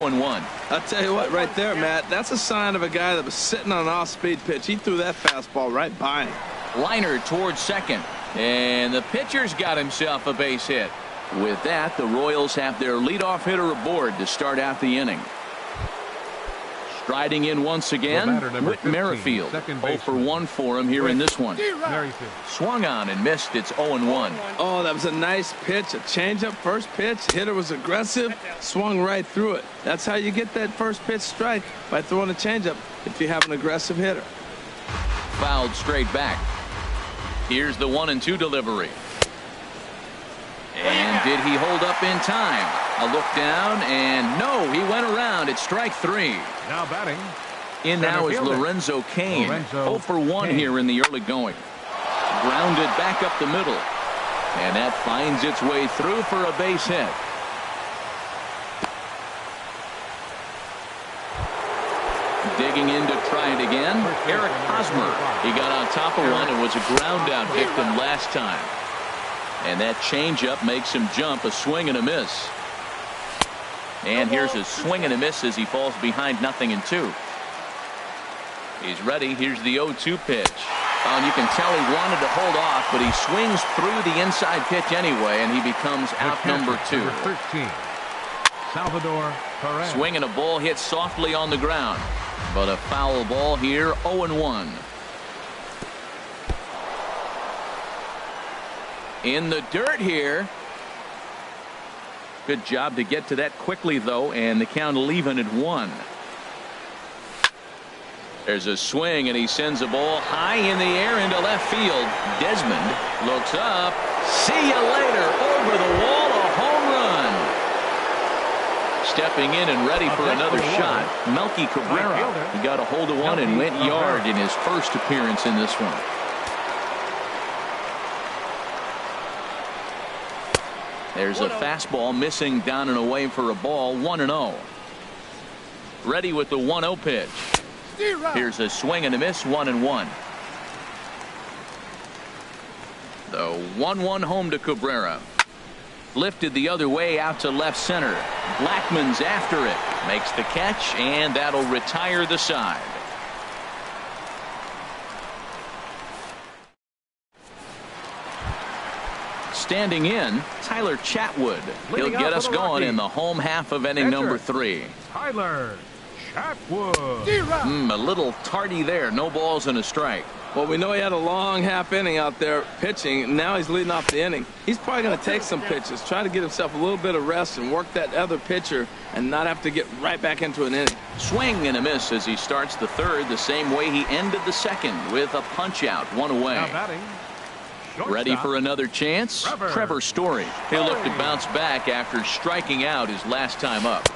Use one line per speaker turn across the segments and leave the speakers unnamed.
1-1.
I'll tell you what, right there, Matt, that's a sign of a guy that was sitting on an off-speed pitch. He threw that fastball right by him.
Liner towards second, and the pitcher's got himself a base hit. With that, the Royals have their leadoff hitter aboard to start out the inning. Striding in once again, Whit Merrifield. 0 for 1 for him here in this one. Swung on and missed. It's 0-1.
Oh, that was a nice pitch, a changeup, first pitch. Hitter was aggressive, swung right through it. That's how you get that first pitch strike, by throwing a changeup if you have an aggressive hitter.
Fouled straight back. Here's the 1-2 delivery. And did he hold up in time? A look down, and no, he went around. It's strike 3.
Now batting.
In now is Lorenzo Cain. 0 for 1 here in the early going. Grounded back up the middle. And that finds its way through for a base hit. Digging in to try it again. Eric Hosmer. He got on top of one and was a ground out victim last time. And that changeup makes him jump. A swing and a miss. And here's a swing and a miss as he falls behind 0-2. He's ready. Here's the 0-2 pitch. And you can tell he wanted to hold off, but he swings through the inside pitch anyway, and he becomes out number 2.
Number 13, Salvador Perez.
Swing and a ball hit softly on the ground, but a foul ball here. 0-1. In the dirt here. Good job to get to that quickly, though, and the count leaving at 1. There's a swing, and he sends a ball high in the air into left field. Desmond looks up. See you later. Over the wall, a home run. Stepping in and ready for another shot, Melky Cabrera. He got a hold of one and went yard in his first appearance in this one. There's a fastball missing down and away for a ball. 1-0. Ready with the 1-0 pitch. Here's a swing and a miss. 1-1. The 1-1 home to Cabrera. Lifted the other way out to left center. Blackmon's after it. Makes the catch, and that'll retire the side. Standing in, Tyler Chatwood. He'll get us going in the home half of inning number 3.
Tyler Chatwood.
A little tardy there. No balls and a strike.
Well, we know he had a long half inning out there pitching, and now he's leading off the inning. He's probably going to take some pitches, try to get himself a little bit of rest and work that other pitcher and not have to get right back into an inning.
Swing and a miss as he starts the third, the same way he ended the second, with a punch out, 1 away.
Now batting.
Ready for another chance? Trevor Story. He'll look to bounce back after striking out his last time up.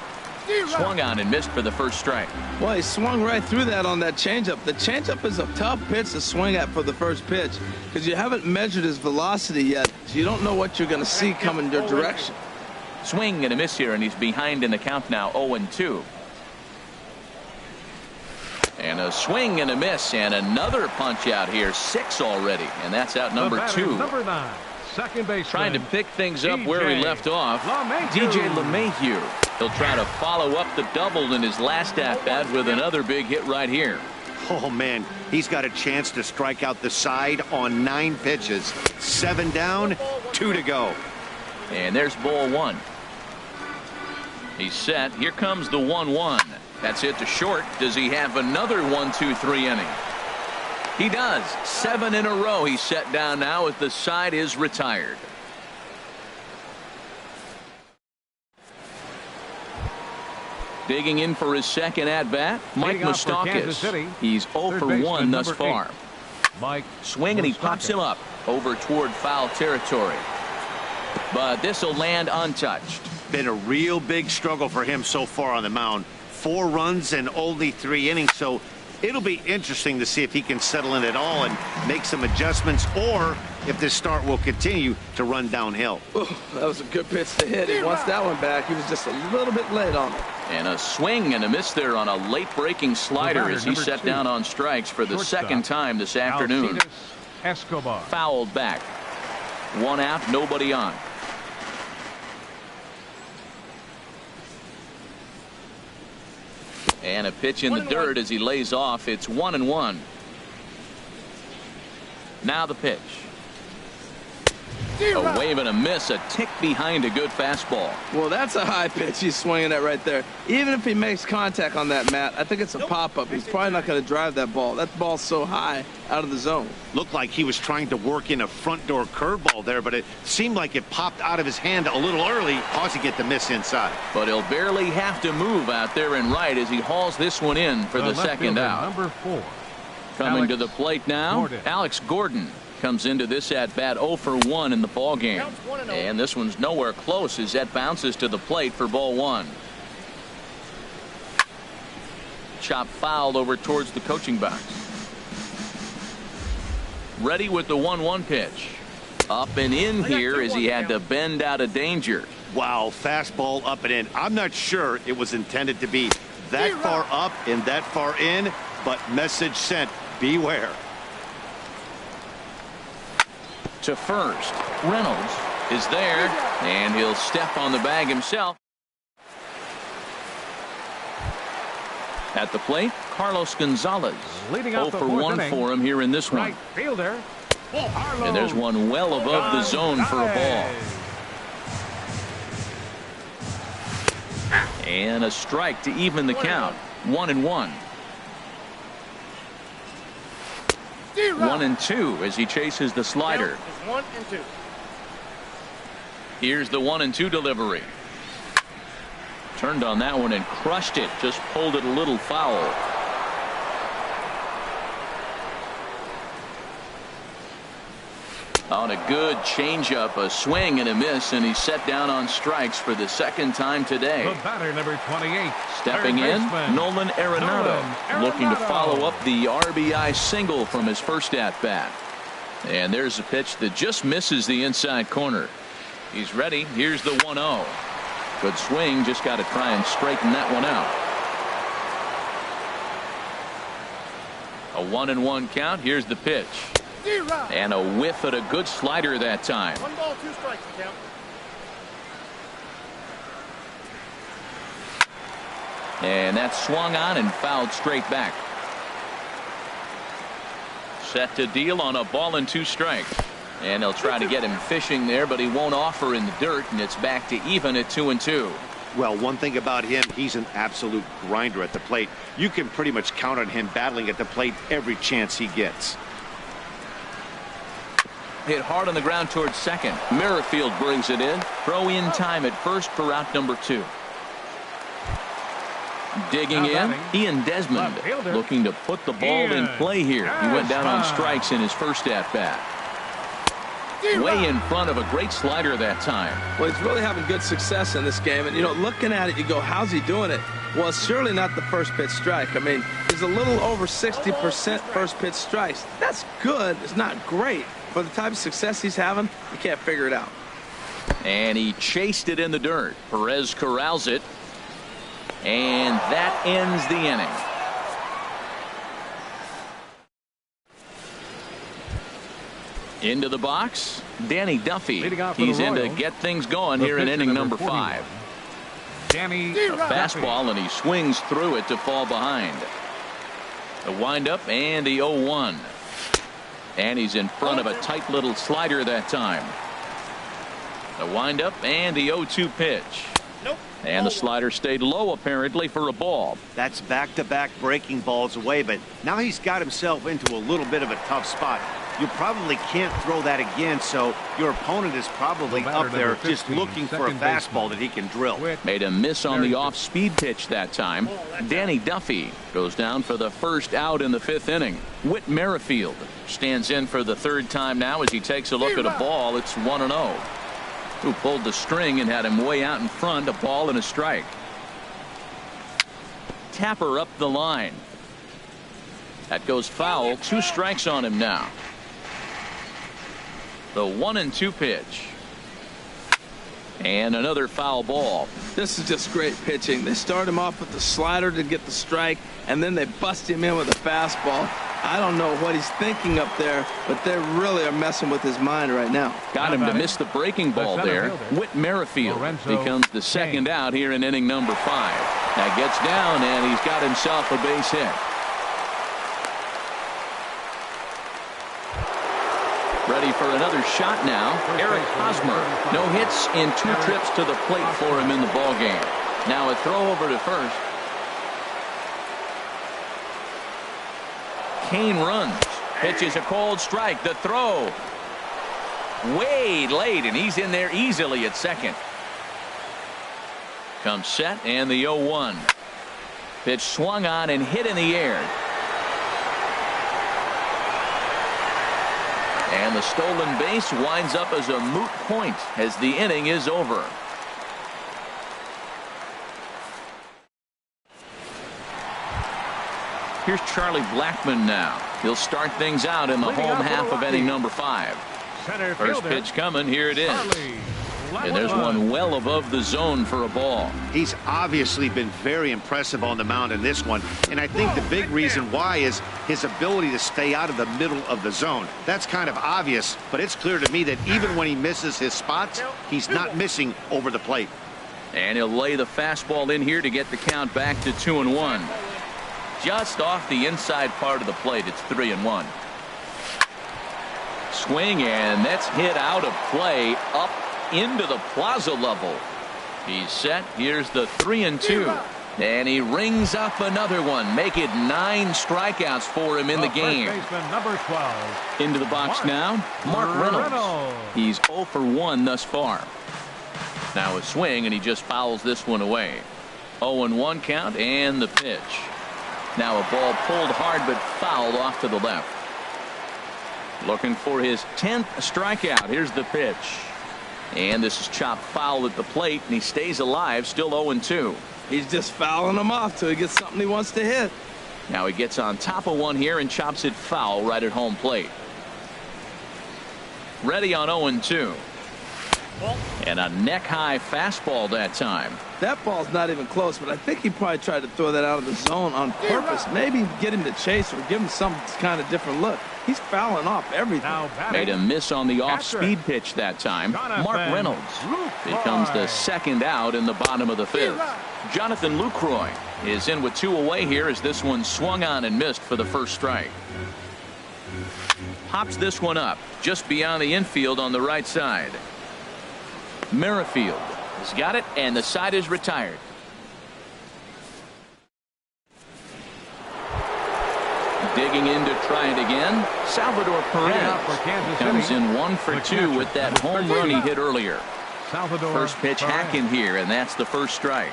Swung on and missed for the first strike.
Well, he swung right through that on that changeup. The changeup is a tough pitch to swing at for the first pitch because you haven't measured his velocity yet, so you don't know what you're going to see coming your direction.
Swing and a miss here, and he's behind in the count now. 0-2. And a swing and a miss, and another punch out here. 6 already, and that's out number 2.
Number 9, second baseman.
Trying to pick things up where he left off. DJ LeMahieu. He'll try to follow up the double in his last at-bat with another big hit right here.
Oh, man, he's got a chance to strike out the side on 9 pitches. 7 down, 2 to go.
And there's ball 1. He's set. Here comes the 1-1. That's hit to short. Does he have another 1-2-3 inning? He does. 7 in a row. He's set down now as the side is retired. Digging in for his second at-bat, Mike Moustakas. He's 0 for 1 thus far.
Mike
swing, and he pops him up over toward foul territory. But this will land untouched.
Been a real big struggle for him so far on the mound. 4 runs and only 3 innings, so it'll be interesting to see if he can settle in at all and make some adjustments, or if this start will continue to run downhill.
Ooh, that was a good pitch to hit. He wants that one back. He was just a little bit late on it.
And a swing and a miss there on a late breaking slider as he set down on strikes for the second time this afternoon.
Escobar.
Fouled back. 1 out, nobody on. And a pitch in the dirt as he lays off. It's 1-1. Now the pitch. A wave and a miss, a tick behind a good fastball.
Well, that's a high pitch he's swinging at right there. Even if he makes contact on that, Matt, I think it's a pop-up. He's probably not going to drive that ball. That ball's so high out of the zone.
Looked like he was trying to work in a front door curveball there, but it seemed like it popped out of his hand a little early, causing it to miss inside.
But he'll barely have to move out there and right as he hauls this one in for the second out.
Number 4.
Coming to the plate now,
Gordon.
Alex Gordon comes into this at-bat 0 for 1 in the ball game. And this one's nowhere close as that bounces to the plate for ball 1. Chop foul over towards the coaching box. Ready with the 1-1 pitch. Up and in here as he had to bend out of danger.
Wow, fastball up and in. I'm not sure it was intended to be that far up and that far in, but message sent, beware.
To first, Reynolds is there, and he'll step on the bag himself. At the plate, Carlos Gonzalez.
Leading
0
off the
for 1
inning,
for him here in this one.
Right fielder.
And there's one well above the zone for a ball. And a strike to even the count. 1-1. 1-2 as he chases the slider.
1-2.
Here's the 1-2 delivery. Turned on that one and crushed it. Just pulled it a little foul. On a good changeup, a swing and a miss, and he's set down on strikes for the second time today.
The batter, number 28.
Stepping in, Nolan Arenado, looking to follow up the RBI single from his first at-bat. And there's a pitch that just misses the inside corner. He's ready. Here's the 1-0. Good swing. Just got to try and straighten that one out. A 1-1 count. Here's the pitch. And a whiff at a good slider that time.
1 ball, 2 strikes, count.
And that swung on and fouled straight back. Set to deal on a ball and 2 strikes. And they'll try to get him fishing there, but he won't offer in the dirt, and it's back to even at 2-2.
Well, one thing about him, he's an absolute grinder at the plate. You can pretty much count on him battling at the plate every chance he gets.
Hit hard on the ground towards second. Merrifield brings it in. Throw in time at first for out number 2. Digging in, Ian Desmond looking to put the ball in play here. He went down on strikes in his first at-bat. Way in front of a great slider that time.
Well, he's really having good success in this game. And, you know, looking at it, you go, how's he doing it? Well, it's surely not the first pitch strike. I mean, he's a little over 60% first pitch strikes. That's good. It's not great. For the type of success he's having, you can't figure it out.
And he chased it in the dirt. Perez corrals it. And that ends the inning. Into the box, Danny Duffy. He's in to get things going here in inning number 5.
Danny
A fastball, and he swings through it to fall behind. The windup and the 0-1. And he's in front of a tight little slider that time. The windup and the 0-2 pitch. And the slider stayed low apparently for a ball.
That's back-to-back breaking balls away, but now he's got himself into a little bit of a tough spot. You probably can't throw that again, so your opponent is probably up there just looking for a fastball that he can drill.
Made a miss on the off-speed pitch that time. Danny Duffy goes down for the first out in the 5th inning. Whit Merrifield stands in for the 3rd time now as he takes a look at a ball. It's 1-0. Who pulled the string and had him way out in front, a ball and a strike. Tapper up the line. That goes foul. 2 strikes on him now. The 1-2 pitch. And another foul ball.
This is just great pitching. They start him off with the slider to get the strike, and then they bust him in with a fastball. I don't know what he's thinking up there, but they really are messing with his mind right now.
Got him to miss the breaking ball there. Whit Merrifield becomes the second out here in inning number 5. That gets down, and he's got himself a base hit. Ready for another shot now. Eric Hosmer. No hits in 2 trips to the plate for him in the ballgame. Now a throw over to first. Kane runs. Pitches a cold strike. The throw. Way late, and he's in there easily at second. Comes set, and the 0-1. Pitch swung on and hit in the air. And the stolen base winds up as a moot point as the inning is over. Here's Charlie Blackmon now. He'll start things out in the home half of inning number 5. First pitch coming. Here it is. And there's one well above the zone for a ball.
He's obviously been very impressive on the mound in this one. And I think the big reason why is his ability to stay out of the middle of the zone. That's kind of obvious, but it's clear to me that even when he misses his spots, he's not missing over the plate.
And he'll lay the fastball in here to get the count back to 2-1. Just off the inside part of the plate. It's 3-1. Swing, and that's hit out of play up into the plaza level. He's set. Here's the 3-2. And he rings up another one. Make it 9 strikeouts for him in the game.
Number 12.
Into the box now, Mark Reynolds. He's 0 for 1 thus far. Now a swing, and he just fouls this one away. 0-1 count, and the pitch. Now a ball pulled hard but fouled off to the left. Looking for his 10th strikeout. Here's the pitch. And this is chopped foul at the plate, and he stays alive, still 0-2.
He's just fouling them off till he gets something he wants to hit.
Now he gets on top of one here and chops it foul right at home plate. Ready on 0-2. And a neck-high fastball that time.
That ball's not even close, but I think he probably tried to throw that out of the zone on purpose. Maybe get him to chase or give him some kind of different look. He's fouling off everything.
Made a miss on the off-speed pitch that time. Mark Reynolds becomes the second out in the bottom of the 5th. Jonathan Lucroy is in with 2 away here as this one swung on and missed for the first strike. Pops this one up just beyond the infield on the right side. Merrifield has got it, and the side is retired. Digging in to try it again. Salvador Perez comes in 1 for 2 with that home run he hit earlier. First pitch hacking here, and that's the first strike.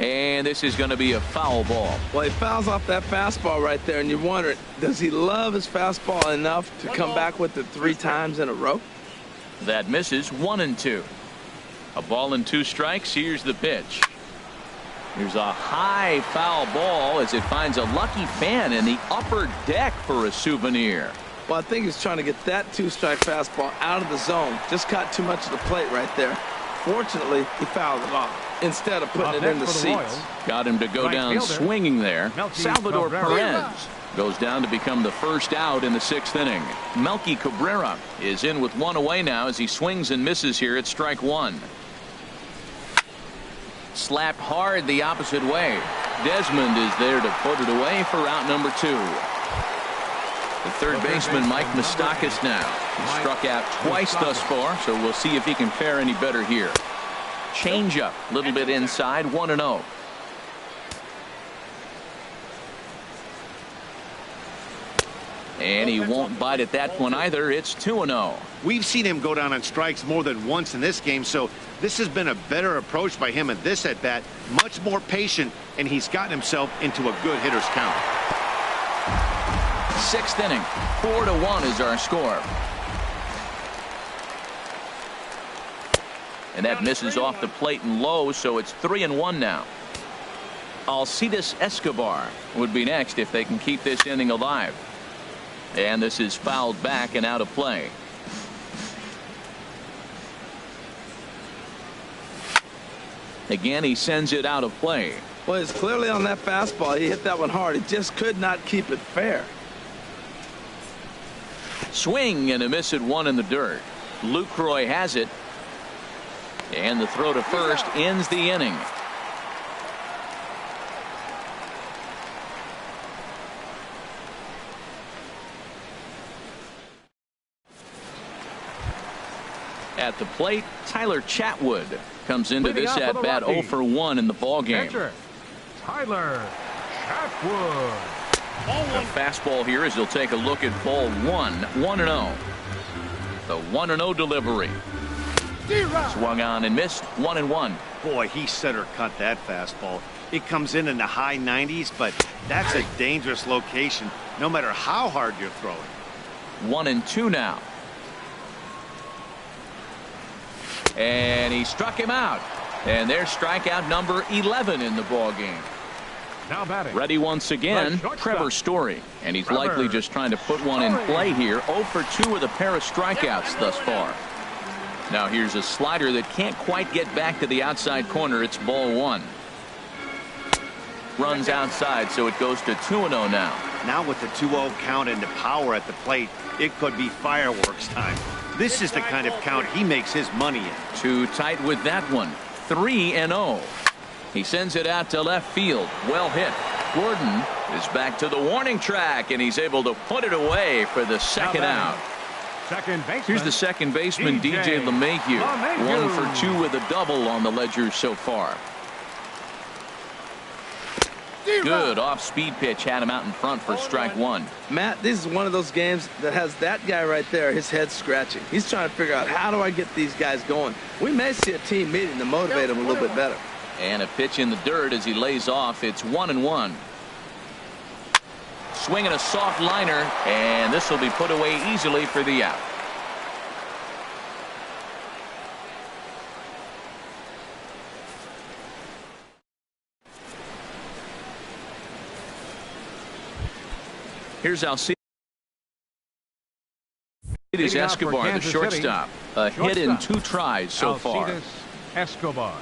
And this is going to be a foul ball.
Well, he fouls off that fastball right there, and you wonder, does he love his fastball enough to come back with it 3 times in a row?
That misses. 1-2. A ball and 2 strikes. Here's the pitch. Here's a high foul ball as it finds a lucky fan in the upper deck for a souvenir.
Well, I think he's trying to get that 2-strike fastball out of the zone. Just caught too much of the plate right there. Fortunately, he fouled it off instead of putting it in the seats.
Got him to go down swinging there. Salvador Perez goes down to become the first out in the 6th inning. Melky Cabrera is in with 1 away now as he swings and misses here at strike 1. Slapped hard the opposite way. Desmond is there to put it away for out number 2. The third baseman, Mike Moustakas now. He struck out twice thus far, so we'll see if he can fare any better here. Changeup, a little bit inside, 1-0. And he won't bite at that one either. It's 2-0.
We've seen him go down on strikes more than once in this game, so this has been a better approach by him at this at-bat. Much more patient, and he's gotten himself into a good hitter's count.
6th inning, 4-1 is our score. And that misses off the plate and low, so it's 3-1 now. Alcides Escobar would be next if they can keep this inning alive. And this is fouled back and out of play. Again, he sends it out of play.
Well, it's clearly on that fastball. He hit that one hard. He just could not keep it fair.
Swing and a miss at 1 in the dirt. Lucroy has it. And the throw to first ends the inning. At the plate, Tyler Chatwood comes into this at bat 0 for 1 in the ball game.
Pitcher, Tyler Chatwood.
The fastball here as he'll take a look at ball 1, 1-0. The 1-0 delivery. Swung on and missed, 1-1.
Boy, he center cut that fastball. It comes in the high 90s, but that's a dangerous location no matter how hard you're throwing.
1-2 now. And he struck him out. And there's strikeout number 11 in the ball game.
Now batting.
Ready once again, Trevor Story. And he's likely just trying to put one in play here. 0 for 2 with a pair of strikeouts thus far. Now here's a slider that can't quite get back to the outside corner. It's ball 1. Runs outside, so it goes to 2-0 now.
Now with the 2-0 count and the power at the plate, it could be fireworks time. This is the kind of count he makes his money in.
Too tight with that one. 3-0. He sends it out to left field. Well hit. Gordon is back to the warning track, and he's able to put it away for the second out.
Second baseman.
Here's the second baseman, DJ LeMahieu. 1 for 2 with a double on the ledger so far. Good off-speed pitch had him out in front for strike 1.
Matt, this is one of those games that has that guy right there, his head scratching. He's trying to figure out, how do I get these guys going? We may see a team meeting to motivate them a little bit better.
And a pitch in the dirt as he lays off. It's 1-1. Swinging a soft liner, and this will be put away easily for the out. Here's Alcides Escobar, the shortstop. A hit in 2 tries so far.
Alcides Escobar.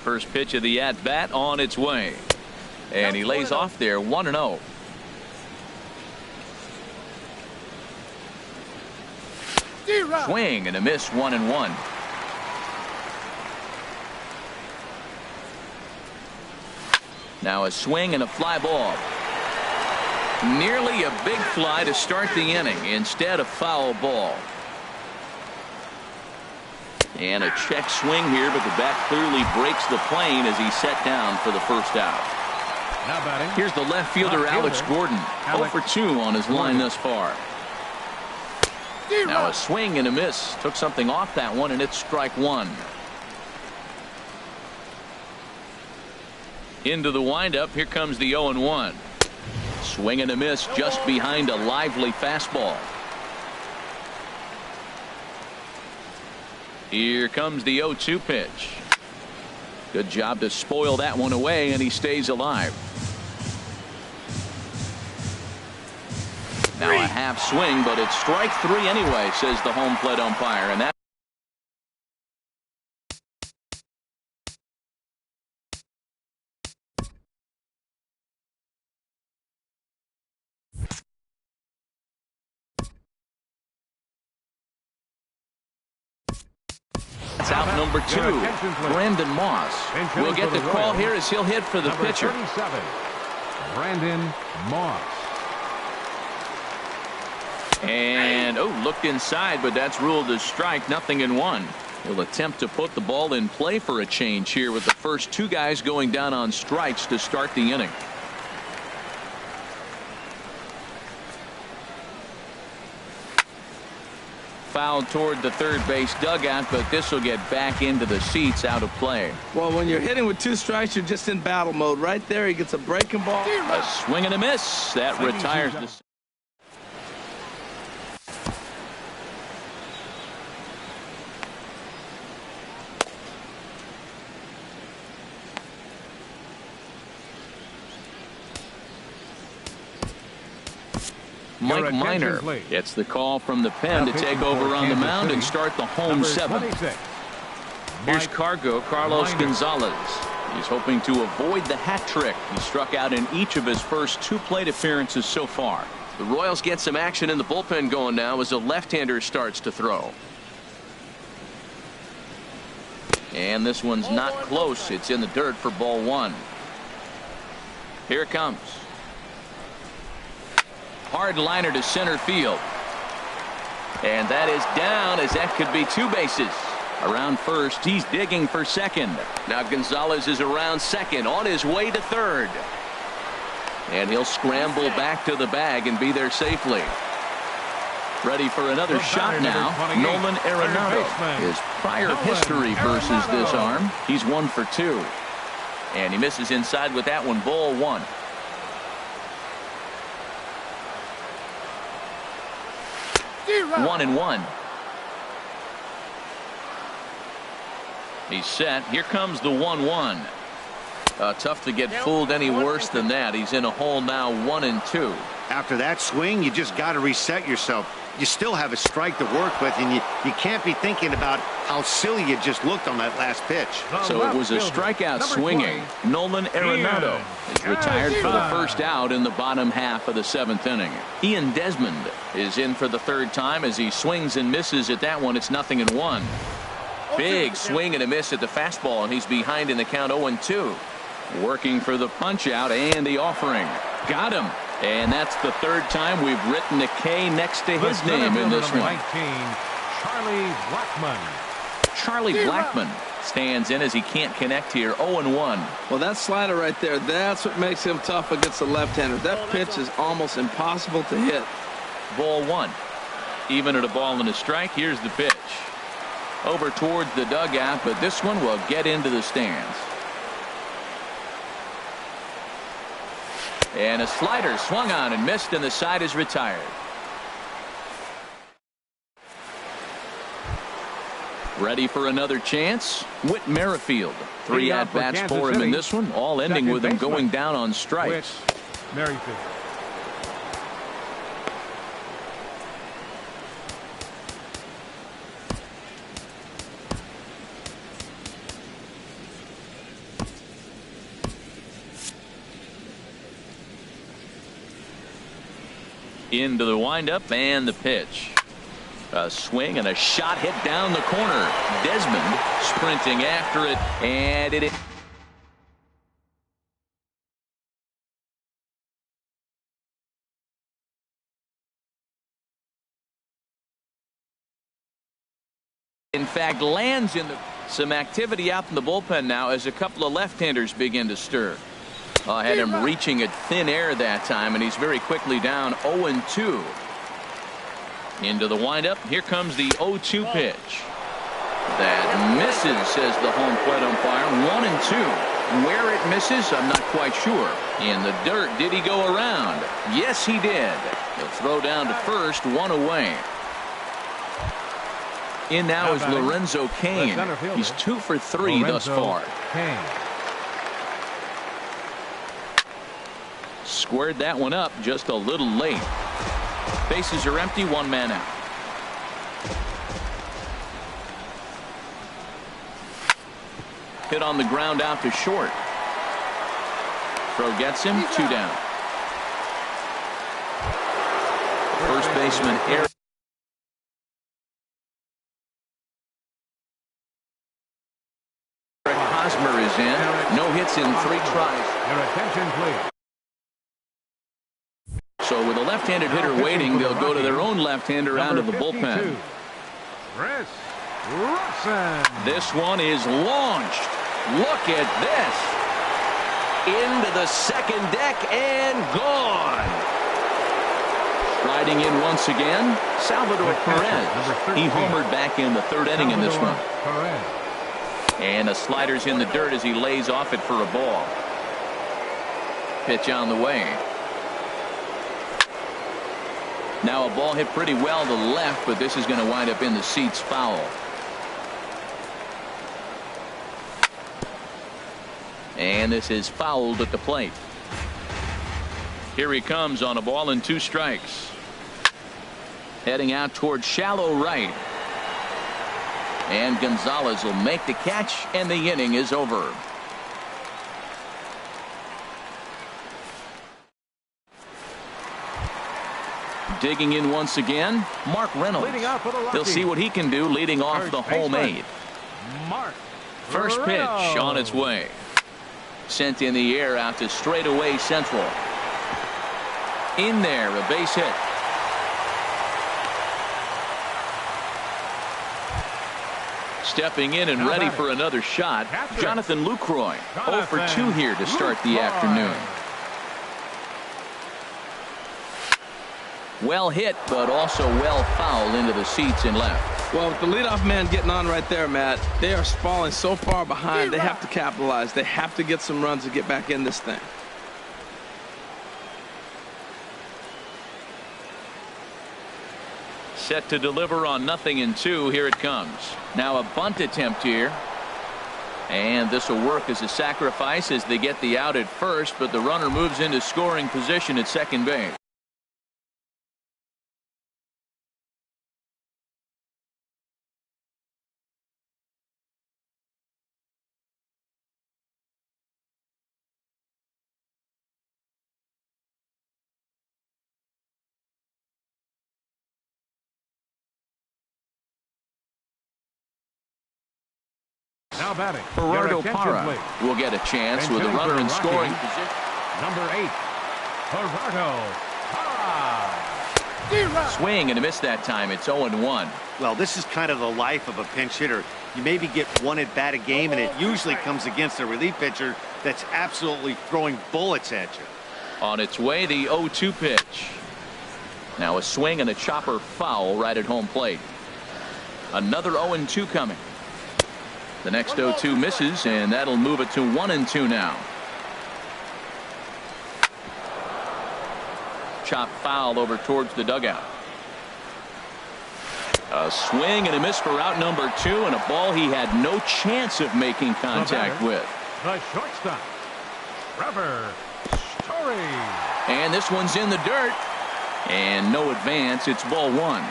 First pitch of the at-bat on its way. And he lays off there, 1-0. Swing and a miss, 1-1. Now a swing and a fly ball. Nearly a big fly to start the inning. Instead, a foul ball. And a check swing here, but the bat clearly breaks the plane as he's set down for the first out.
Now batting.
Here's the left fielder, Alex Gordon. 0 for 2 on his line thus far. Now a swing and a miss. Took something off that one, and it's strike 1. Into the windup. Here comes the 0-1. Swing and a miss just behind a lively fastball. Here comes the 0-2 pitch. Good job to spoil that one away, and he stays alive. Now a half swing, but it's strike 3 anyway, says the home plate umpire. And that's out number 2. Brandon Moss will get the call here as he'll hit for the pitcher.
37, Brandon Moss.
And looked inside, but that's ruled as strike. 0-1. He'll attempt to put the ball in play for a change here with the first 2 guys going down on strikes to start the inning. Fouled toward the third base dugout, but this will get back into the seats, out of play.
Well, when you're hitting with 2 strikes, you're just in battle mode. Right there, he gets a breaking ball.
A swing and a miss. That retires the Mike Minor gets the call from the pen to take over on the mound and start the home seventh. Here's Carlos Gonzalez. He's hoping to avoid the hat trick. He struck out in each of his first 2 plate appearances so far.
The Royals get some action in the bullpen going now as a left-hander starts to throw.
And this one's not close. It's in the dirt for ball 1. Here it comes. Hard liner to center field. And that is down, as that could be 2 bases. Around first, he's digging for second.
Now Gonzalez is around second, on his way to third.
And he'll scramble back to the bag and be there safely. Ready for another shot now. Nolan Arenado. His prior history versus this arm, he's 1 for 2. And he misses inside with that one. Ball 1. One and 1. He's set. Here comes the 1-1. Tough to get fooled any worse than that. He's in a hole now, 1 and 2.
After that swing, you just got to reset yourself. You still have a strike to work with, and you can't be thinking about how silly you just looked on that last pitch.
So it was a strikeout swinging. Nolan Arenado is retired for the first out in the bottom half of the 7th inning. Ian Desmond is in for the 3rd time as he swings and misses at that one. It's 0-1. Big swing and a miss at the fastball, and he's behind in the count 0-2. Working for the punch out and the offering. Got him. And that's the 3rd time we've written a K next to his name in this one.
19, Charlie Blackmon.
Charlie Blackmon stands in as he can't connect here. 0-1.
Well, that slider right there, that's what makes him tough against the left-hander. That pitch is almost impossible to hit.
Ball 1. Even at a ball and a strike. Here's the pitch. Over towards the dugout, but this one will get into the stands. And a slider swung on and missed, and the side is retired. Ready for another chance? Whit Merrifield. 3 at-bats for him in this one, all ending with him going down on strikes.
Merrifield.
Into the windup and the pitch. A swing and a shot hit down the corner. Desmond sprinting after it, and it. In fact, lands in the. Some activity out in the bullpen now as a couple of left-handers begin to stir. Had him reaching at thin air that time, and he's very quickly down 0-2. Into the windup. Here comes the 0-2 pitch. That misses, says the home plate umpire. 1-2. Where it misses, I'm not quite sure. In the dirt, did he go around? Yes, he did. He'll throw down to first, 1 away. In now is Lorenzo Cain. He's 2 for 3 thus far. Squared that one up just a little late. Bases are empty, 1 man out. Hit on the ground out to short. Throw gets him, 2 down. First baseman Eric Hosmer is in. No hits in 3 tries.
Your attention, please.
So with a left-handed hitter waiting, they'll go to their own left-hander out of the bullpen.
Chris Rusin.
This one is launched. Look at this. Into the second deck and gone. Striding in once again, Salvador Perez. He homered back in the 3rd inning in this one. And the slider's in the dirt as he lays off it for a ball. Pitch on the way. Now a ball hit pretty well to the left, but this is going to wind up in the seats foul. And this is fouled at the plate. Here he comes on a ball and 2 strikes. Heading out towards shallow right. And Gonzalez will make the catch, and the inning is over. Digging in once again, Mark Reynolds. He'll see what he can do leading off the homemade. First pitch on its way. Sent in the air out to straightaway central. In there, a base hit. Stepping in and ready for another shot, Jonathan Lucroy. 0 for 2 here to start the afternoon. Well hit, but also well fouled into the seats in left.
Well, with the leadoff man getting on right there, Matt, they are falling so far behind, they have to capitalize. They have to get some runs to get back in this thing.
Set to deliver on 0-2. Here it comes. Now a bunt attempt here. And this will work as a sacrifice as they get the out at first, but the runner moves into scoring position at second base.
Now batting,
Gerardo Parra will get a chance with a runner in scoring position.
Number 8, Gerardo Parra.
Swing and a miss that time. It's 0-1.
Well, this is kind of the life of a pinch hitter. You maybe get one at bat a game, and it usually comes against a relief pitcher that's absolutely throwing bullets at you.
On its way, the 0-2 pitch. Now a swing and a chopper foul right at home plate. Another 0-2 coming. The next 0-2 misses, and that'll move it to 1-2 now. Chop foul over towards the dugout. A swing and a miss for out number 2, and a ball he had no chance of making contact with.
The shortstop, Trevor Story.
And this one's in the dirt. And no advance. It's ball 1.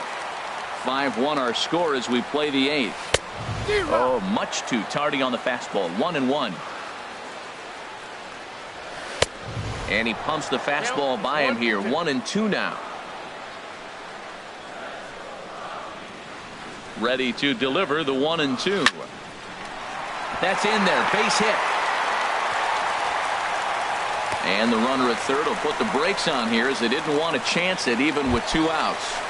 5-1 our score as we play the 8th. Oh, much too tardy on the fastball. 1-1. And he pumps the fastball by him here. 1-2 now. Ready to deliver the 1-2. That's in there. Base hit. And the runner at third will put the brakes on here as they didn't want to chance it even with 2 outs.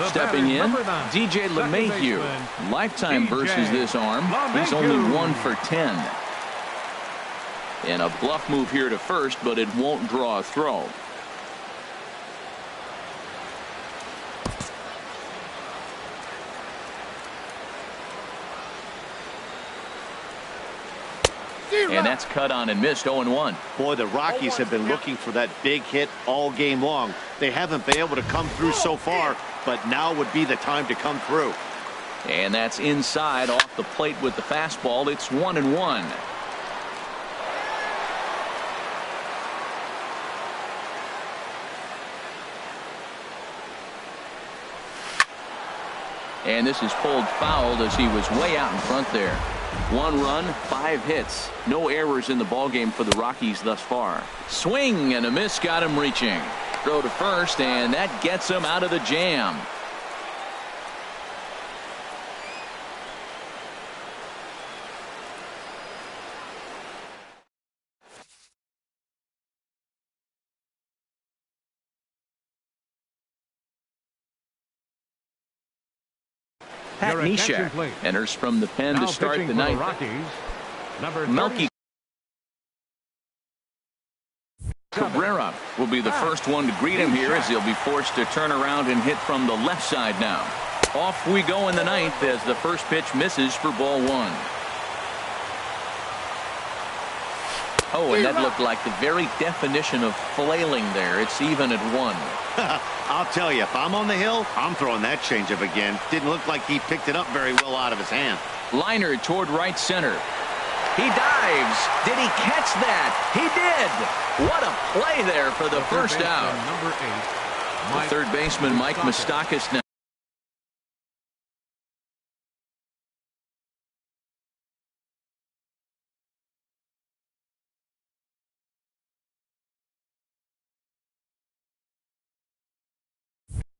Stepping in, DJ LeMahieu. Lifetime versus this arm. He's only 1 for 10. And a bluff move here to first, but it won't draw a throw. And that's cut on and missed. 0-1.
Boy, the Rockies have been looking for that big hit all game long. They haven't been able to come through so far, but now would be the time to come through.
And that's inside off the plate with the fastball. It's 1-1. And this is pulled fouled as he was way out in front there. 1 run, 5 hits. No errors in the ballgame for the Rockies thus far. Swing and a miss got him reaching. Throw to first, and that gets him out of the jam. Pat Neshek enters from the pen to start the ninth. Melky Cabrera will be the first one to greet him here as he'll be forced to turn around and hit from the left side now. Off we go in the ninth as the first pitch misses for ball 1. Oh, and that looked like the very definition of flailing there. It's even at 1.
I'll tell you, if I'm on the hill, I'm throwing that changeup again. Didn't look like he picked it up very well out of his hand.
Liner toward right center. He dives. Did he catch that? He did. What a play there for the first out.
Number 8,
The third baseman, Mike Moustakas, now.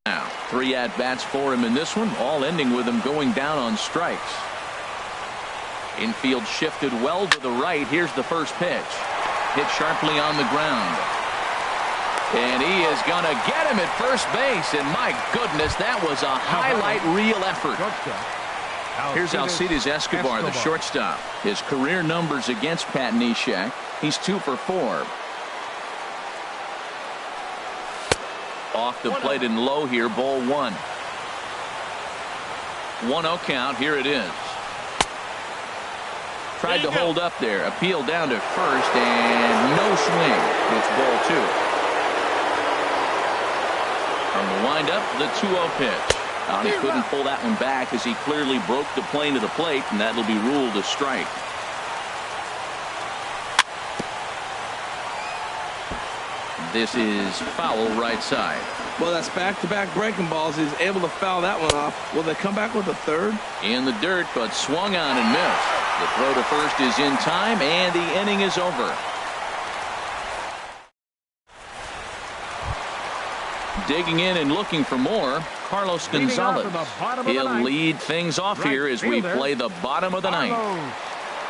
Now, 3 at-bats for him in this one, all ending with him going down on strikes. Infield shifted well to the right. Here's the first pitch. Hit sharply on the ground. And he is going to get him at first base. And my goodness, that was a highlight reel effort. Here's Alcides Escobar, the shortstop. His career numbers against Pat Neshek. He's 2 for 4. Off the plate and low here, ball 1. 1-0 count. Here it is. Tried to hold up there. Appeal down to first, and no swing. It's ball 2. From the windup, the 2-0 pitch. He couldn't pull that one back as he clearly broke the plane of the plate, and that'll be ruled a strike. This is foul right side.
Well, that's back-to-back breaking balls. He's able to foul that one off. Will they come back with a third?
In the dirt, but swung on and missed. The throw to first is in time, and the inning is over. Digging in and looking for more, Carlos Gonzalez. He'll lead things off here as we play the bottom of the ninth.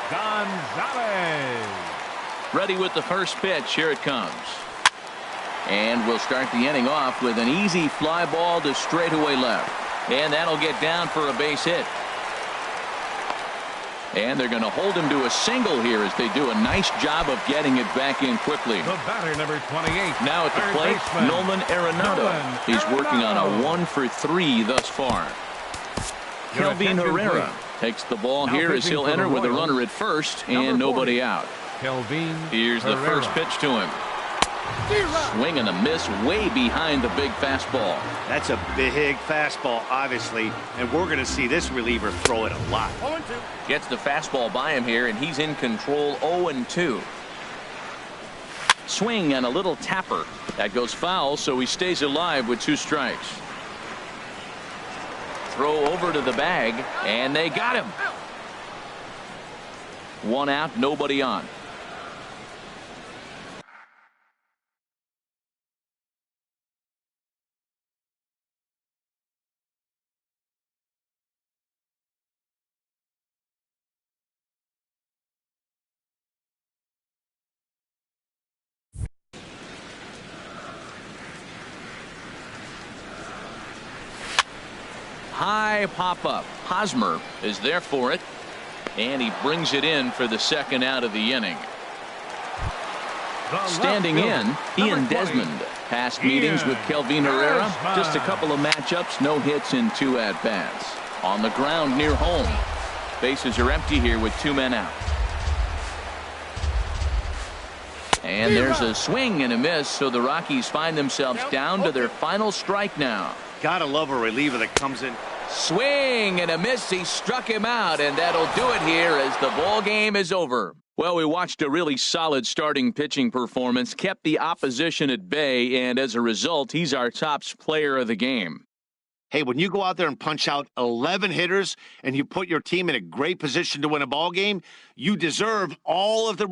Gonzalez.
Ready with the first pitch. Here it comes. And we'll start the inning off with an easy fly ball to straightaway left. And that'll get down for a base hit. And they're going to hold him to a single here as they do a nice job of getting it back in quickly.
The batter, number 28.
Now at the plate, Nolan Arenado. He's working on a 1 for 3 thus far. Kelvin Herrera takes the ball here as he'll enter with a runner at first and nobody out. Here's the first pitch to him. Swing and a miss way behind the big fastball.
That's a big fastball, obviously, and we're going to see this reliever throw it a lot.
0-2.
Gets the fastball by him here, and he's in control. 0-2.
Swing and a little tapper. That goes foul, so he stays alive with 2 strikes. Throw over to the bag, and they got him. 1 out, nobody on. High pop-up. Hosmer is there for it, and he brings it in for the 2nd out of the inning. Standing in, Ian Desmond. Past meetings with Kelvin Herrera. Just a couple of matchups, no hits in 2 at-bats. On the ground near home. Bases are empty here with 2 men out. And there's a swing and a miss, so the Rockies find themselves down to their final strike now.
Gotta love a reliever that comes in.
Swing and a miss. He struck him out, and that'll do it here as the ball game is over. Well, we watched a really solid starting pitching performance, kept the opposition at bay, and as a result, he's our top player of the game.
Hey, when you go out there and punch out 11 hitters and you put your team in a great position to win a ball game, you deserve all of the